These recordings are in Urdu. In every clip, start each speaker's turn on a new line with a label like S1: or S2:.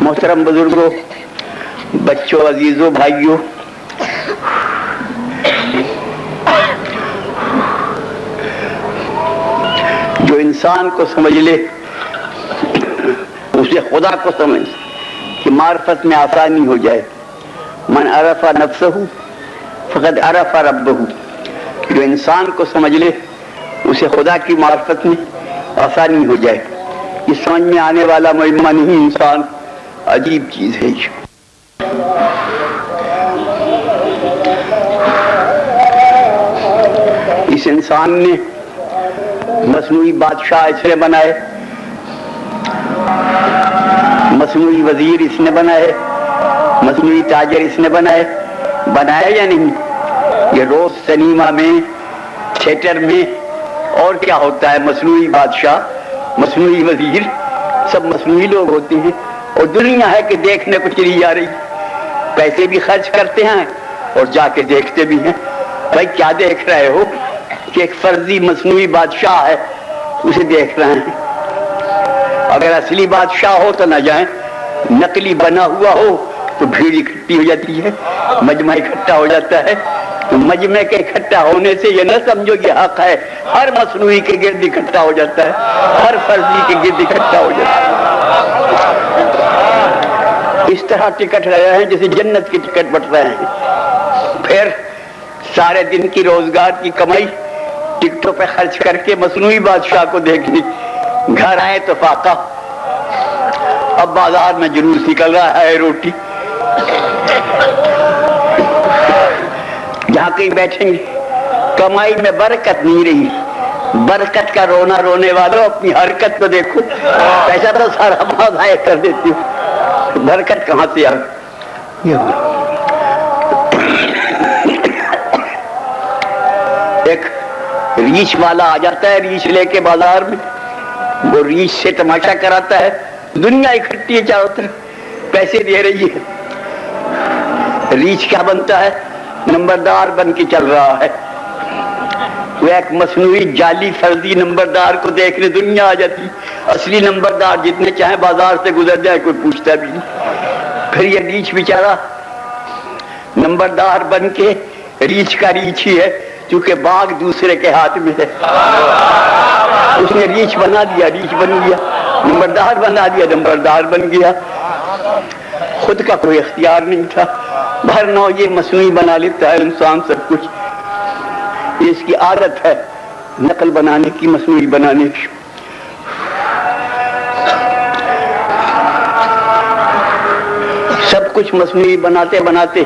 S1: محترم بزرگوں، بچوں، عزیزوں، بھائیوں، جو انسان کو سمجھ لے اسے خدا کو سمجھ کہ معرفت میں آسانی ہو جائے. من عرف نفسہ فقد عرف ربہ. جو انسان کو سمجھ لے اسے خدا کی معرفت میں آسانی ہو جائے. یہ سمجھ میں آنے والا معمہ نہیں، انسان عجیب چیز ہے. اس انسان نے مصنوعی بادشاہ اس نے بنائے، مصنوعی وزیر اس نے بنائے، مصنوعی تاجر اس نے بنائے. بنایا یا نہیں؟ یہ روز سنیما میں، تھیٹر میں اور کیا ہوتا ہے، مصنوعی بادشاہ، مصنوعی وزیر، سب مصنوعی لوگ ہوتے ہیں. اور دنیا ہے کہ دیکھنے کو چلی جا رہی، پیسے بھی خرچ کرتے ہیں اور جا کے دیکھتے بھی ہیں. بھائی کیا دیکھ رہے ہو کہ ایک فرضی مصنوعی بادشاہ ہے، اسے دیکھ رہے ہیں. اگر اصلی بادشاہ ہو تو نہ جائیں، نقلی بنا ہوا ہو تو بھیڑ اکٹھی ہو جاتی ہے، مجمع اکٹھا ہو جاتا ہے. تو مجمع کے اکٹھا ہونے سے یہ نہ سمجھو کہ حق ہے، ہر مصنوعی کے گرد اکٹھا ہو جاتا ہے، ہر فرضی کے گرد اکٹھا ہو جاتا ہے. اس طرح ٹکٹ رہے ہیں جیسے جنت کی ٹکٹ بٹ رہے ہیں. پھر سارے دن کی روزگار کی کمائی ٹکٹوں پہ خرچ کر کے مصنوعی بادشاہ کو دیکھنی، گھر آئے تو فاقہ. اب بازار میں جلوس نکل رہا ہے روٹی. جہاں کہیں بیٹھیں گے کمائی میں برکت نہیں رہی. برکت کا رونا رونے والوں اپنی حرکت کو دیکھو، پیسہ تو سارا ضائع کر دیتی ہوں، برکت کہاں سے آ. ایک ریچھ والا آ جاتا ہے ریچھ لے کے بازار میں، وہ ریچھ سے تماشا کراتا ہے. دنیا اکٹھی ہے چاروں طرف، پیسے دے رہی ہے. ریچھ کیا بنتا ہے؟ نمبردار بن کے چل رہا ہے. وہ ایک مصنوعی جعلی فرضی نمبردار کو دیکھنے دنیا آ جاتی. اصلی نمبردار جتنے چاہیں بازار سے گزر جائے کوئی پوچھتا بھی نہیں. پھر یہ ریچھ بیچارہ نمبردار بن کے، ریچھ کا ریچھ ہی ہے کیونکہ باغ دوسرے کے ہاتھ میں ہے. اس نے ریچھ بنا دیا، ریچھ بن گیا. نمبردار بنا دیا، نمبردار بن گیا. خود کا کوئی اختیار نہیں تھا. بھر نو یہ مصنوعی بنا لیتا ہے انسان سب کچھ. یہ اس کی عادت ہے نقل بنانے کی، مصنوعی بنانے کی. سب کچھ مصنوعی بناتے بناتے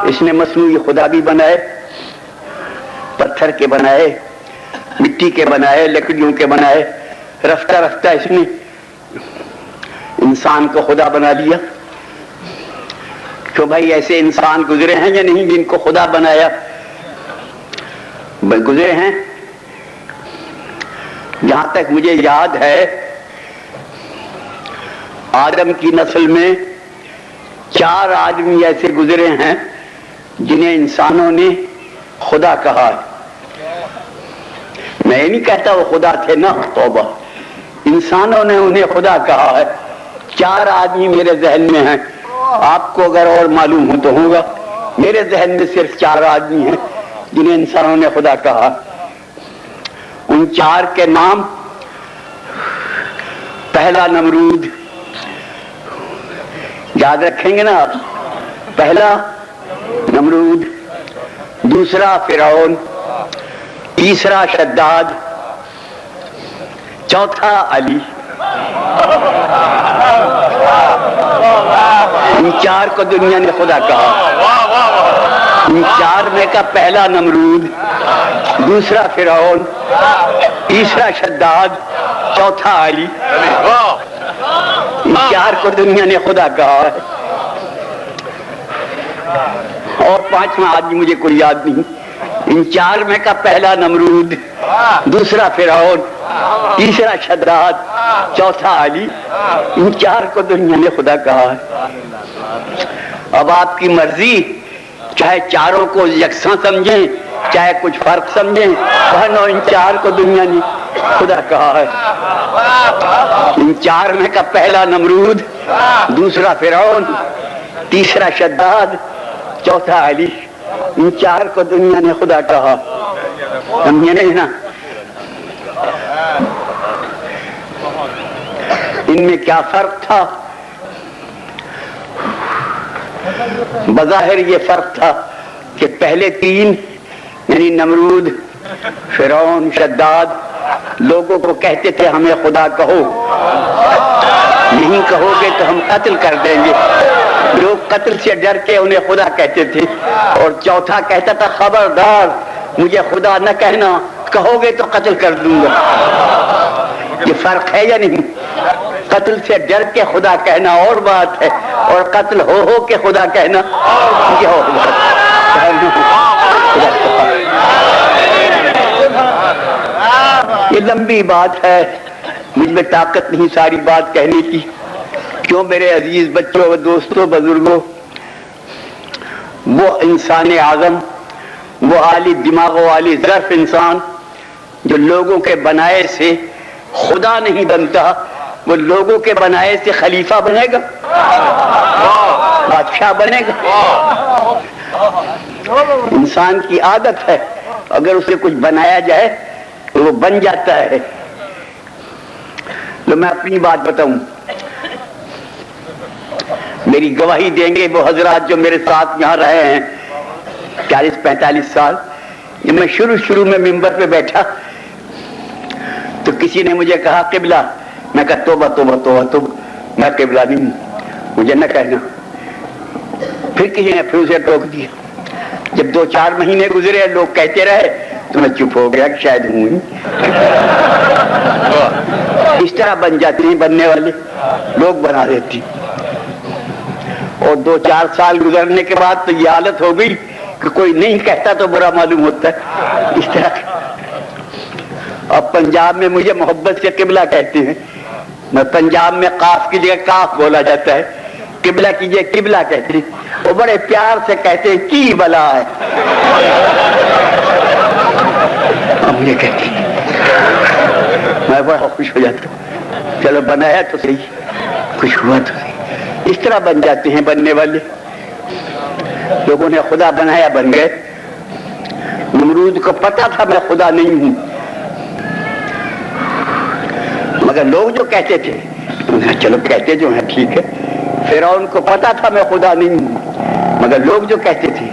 S1: اس نے مصنوعی خدا بھی بنائے، پتھر کے بنائے، مٹی کے بنائے، لکڑیوں کے بنائے. رفتہ رفتہ اس نے انسان کو خدا بنا لیا. تو بھائی ایسے انسان گزرے ہیں یا نہیں جن کو خدا بنایا؟ گزرے ہیں. جہاں تک مجھے یاد ہے آدم کی نسل میں 4 آدمی ایسے گزرے ہیں جنہیں انسانوں نے خدا کہا. میں یہ نہیں کہتا وہ خدا تھے نا، توبہ، انسانوں نے انہیں خدا کہا ہے. 4 آدمی میرے ذہن میں ہیں، آپ کو اگر اور معلوم ہو تو ہوگا. میرے ذہن میں صرف 4 آدمی ہیں جنہیں انسانوں نے خدا کہا. ان 4 کے نام: پہلا نمرود، یاد رکھیں گے نا آپ، پہلا نمرود، دوسرا فرعون، تیسرا شداد، چوتھا علی. ان 4 کو دنیا نے خدا کہا. ان 4 میں کا پہلا نمرود، دوسرا فرعون، تیسرا شداد، چوتھا علی. ان 4 کو دنیا نے خدا کہا ہے. اور 5واں آدمی مجھے کوئی یاد نہیں. ان 4 میں کا پہلا نمرود، دوسرا فرعون، تیسرا شداد، چوتھا علی. ان 4 کو دنیا نے خدا کہا ہے. اب آپ کی مرضی، چاہے 4 کو یکساں سمجھیں چاہے کچھ فرق سمجھیں، بہنوں ان 4 کو دنیا نے خدا کہا ہے. ان 4 میں کا پہلا نمرود، دوسرا فرعون، تیسرا شداد، چوتھا علی. ان چار کو دنیا نے خدا کہا، سمجھے نہیں نا؟ ان میں کیا فرق تھا؟ بظاہر یہ فرق تھا کہ پہلے تین یعنی نمرود، فرعون، شداد، لوگوں کو کہتے تھے ہمیں خدا کہو، نہیں کہو گے تو ہم قتل کر دیں گے. لوگ قتل سے ڈر کے انہیں خدا کہتے تھے. اور چوتھا کہتا تھا خبردار مجھے خدا نہ کہنا، کہو گے تو قتل کر دوں گا. یہ فرق ہے یا نہیں؟ قتل سے ڈر کے خدا کہنا اور بات ہے، اور قتل ہو کے خدا کہنا یہ اور بات ہے. یہ لمبی بات ہے، مجھ میں طاقت نہیں ساری بات کہنے کی. کیوں میرے عزیز بچوں، دوستوں، بزرگوں، وہ انسان اعظم، وہ عالی دماغ و عالی ظرف انسان جو لوگوں کے بنائے سے خدا نہیں بنتا، وہ لوگوں کے بنائے سے خلیفہ بنے گا، بادشاہ بنے گا. انسان کی عادت ہے اگر اسے کچھ بنایا جائے تو وہ بن جاتا ہے. تو میں اپنی بات بتاؤں، میری گواہی دیں گے وہ حضرات جو میرے ساتھ یہاں رہے ہیں 40-45 سال. جب میں شروع میں ممبر پہ بیٹھا تو کسی نے مجھے کہا قبلہ، میں کہا توبہ توبہ توبہ توبہ، میں قبلہ نہیں ہوں، مجھے نہ کہنا. پھر کسی نے پھر اسے ٹوک دیا. جب 2-4 مہینے گزرے لوگ کہتے رہے تو میں چپ ہو گیا کہ شاید ہوں. اس طرح بن جاتے ہیں بننے والے، لوگ بنا دیتے. اور 2-4 سال گزرنے کے بعد تو یہ حالت ہو گئی کہ کوئی نہیں کہتا تو برا معلوم ہوتا ہے. اس طرح اب پنجاب میں مجھے محبت سے قبلہ کہتے ہیں. میں پنجاب میں قاف کی جگہ کاف بولا جاتا ہے، قبلہ کی جگہ قبلہ کہتے ہیں. وہ بڑے پیار سے کہتے ہیں کی بلا ہے. مجھے کہتے ہیں میں بڑا خوش ہو جاتا ہوں. چلو بنایا تو صحیح، خوش ہوا تو صحیح. اس طرح بن جاتے ہیں بننے والے. لوگوں نے خدا بنایا، بن گئے. نمرود کو پتا تھا میں خدا نہیں ہوں، مگر لوگ جو کہتے تھے چلو کہتے جو ہیں ٹھیک ہے. فرعون کو پتا تھا میں خدا نہیں ہوں، مگر لوگ جو کہتے تھے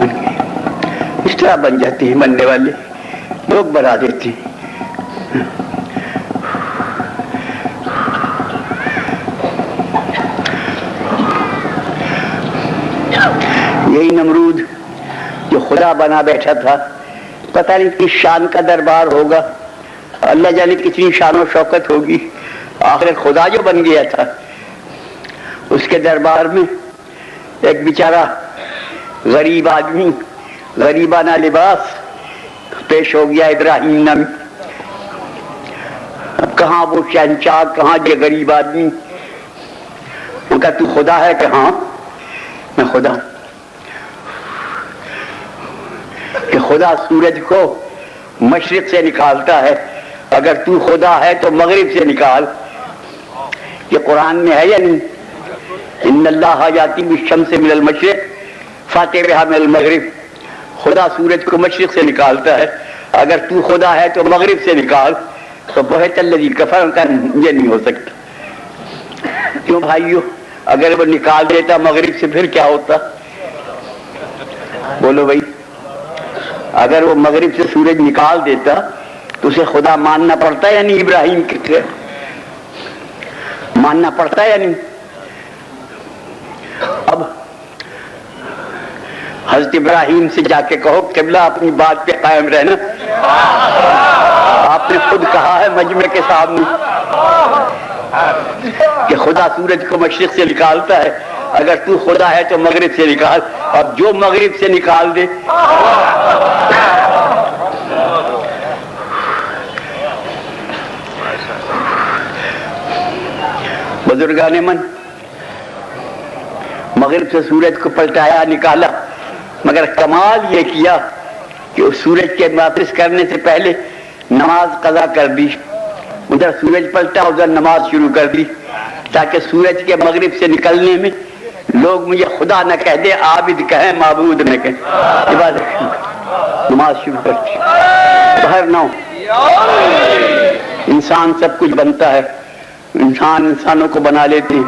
S1: بن گئے. اس طرح بن جاتے ہیں بننے والے، لوگ بنا دیتے ہیں. یہی نمرود جو خدا بنا بیٹھا تھا، پتہ نہیں کس شان کا دربار ہوگا، اللہ جانے کتنی شان و شوکت ہوگی. آخر خدا جو بن گیا تھا اس کے دربار میں ایک بیچارہ غریب آدمی، غریبانہ لباس پیش ہو گیا ابراہیم نامی. اب کہاں وہ شہنشاہ، کہاں یہ غریب آدمی. ان کا تو خدا ہے کہ ہاں میں خدا ہوں. کہ خدا سورج کو مشرق سے نکالتا ہے، اگر تو خدا ہے تو مغرب سے نکال. یہ قرآن میں ہے یا نہیں؟ ان اللہ یاتی بالشمس من المشرق فاتی بہا من المغرب. خدا سورج کو مشرق سے نکالتا ہے، اگر تو خدا ہے تو مغرب سے نکال. تو بہت الذی کفر کا یہ نہیں ہو سکتا. کیوں بھائیو؟ اگر وہ نکال دیتا مغرب سے پھر کیا ہوتا؟ بولو بھائی. اگر وہ مغرب سے سورج نکال دیتا تو اسے خدا ماننا پڑتا ہے یا نہیں؟ ابراہیم کے ماننا پڑتا ہے یا نہیں؟ اب حضرت ابراہیم سے جا کے کہو قبلہ اپنی بات پہ قائم رہنا. آپ نے خود کہا ہے مجمع کے سامنے کہ خدا سورج کو مشرق سے نکالتا ہے، اگر تو خدا ہے تو مغرب سے نکال. اب جو مغرب سے نکال دے. بزرگان من مغرب سے سورج کو پلٹایا، نکالا، مگر کمال یہ کیا کہ اس سورج کے واپس کرنے سے پہلے نماز قضا کر دی. ادھر سورج پلٹا، ادھر نماز شروع کر دی. تاکہ سورج کے مغرب سے نکلنے میں لوگ مجھے خدا نہ کہہ دے، عابد کہیں، معبود نہ کہیں. عبادت نماز شروع کرتی. باہر نہ ہو. انسان سب کچھ بنتا ہے، انسانوں کو بنا لیتے ہیں.